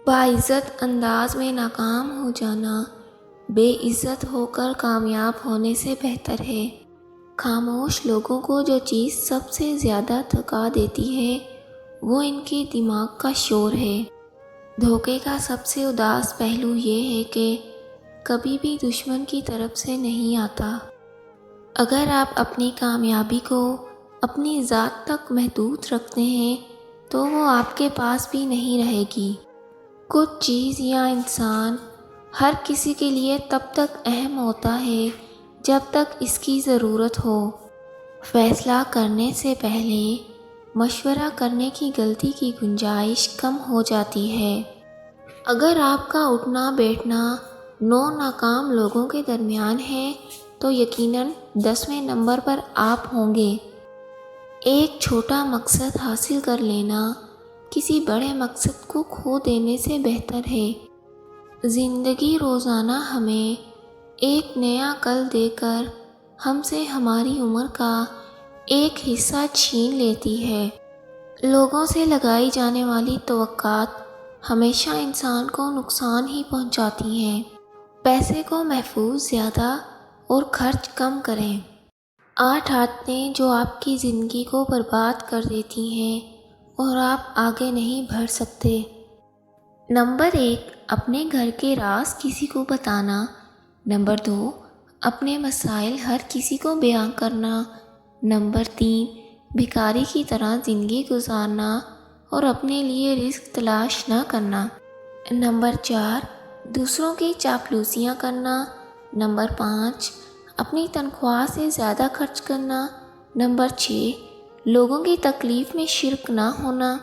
باعزت انداز میں ناکام ہو جانا بے عزت ہو کر کامیاب ہونے سے بہتر ہے۔ خاموش لوگوں کو جو چیز سب سے زیادہ تھکا دیتی ہے وہ ان کے دماغ کا شور ہے۔ دھوکے کا سب سے اداس پہلو یہ ہے کہ کبھی بھی دشمن کی طرف سے نہیں آتا۔ اگر آپ اپنی کامیابی کو اپنی ذات تک محدود رکھتے ہیں تو وہ آپ کے پاس بھی نہیں رہے گی۔ کچھ چیز یا انسان ہر کسی کے لیے تب تک اہم ہوتا ہے جب تک اس کی ضرورت ہو۔ فیصلہ کرنے سے پہلے مشورہ کرنے کی غلطی کی گنجائش کم ہو جاتی ہے۔ اگر آپ کا اٹھنا بیٹھنا 9 ناکام لوگوں کے درمیان ہے تو یقیناً 10ویں نمبر پر آپ ہوں گے۔ ایک چھوٹا مقصد حاصل کر لینا کسی بڑے مقصد کو کھو دینے سے بہتر ہے۔ زندگی روزانہ ہمیں ایک نیا کل دے کر ہم سے ہماری عمر کا ایک حصہ چھین لیتی ہے۔ لوگوں سے لگائی جانے والی توقعات ہمیشہ انسان کو نقصان ہی پہنچاتی ہیں۔ پیسے کو محفوظ زیادہ اور خرچ کم کریں۔ 8 عادتیں جو آپ کی زندگی کو برباد کر دیتی ہیں اور آپ آگے نہیں بڑھ سکتے۔ نمبر 1، اپنے گھر کے راز کسی کو بتانا۔ نمبر 2، اپنے مسائل ہر کسی کو بیان کرنا۔ نمبر 3، بھکاری کی طرح زندگی گزارنا اور اپنے لیے رزق تلاش نہ کرنا۔ نمبر 4، دوسروں کی چاپلوسیاں کرنا۔ نمبر 5، اپنی تنخواہ سے زیادہ خرچ کرنا۔ نمبر 6، لوگوں کی تکلیف میں شریک نہ ہونا۔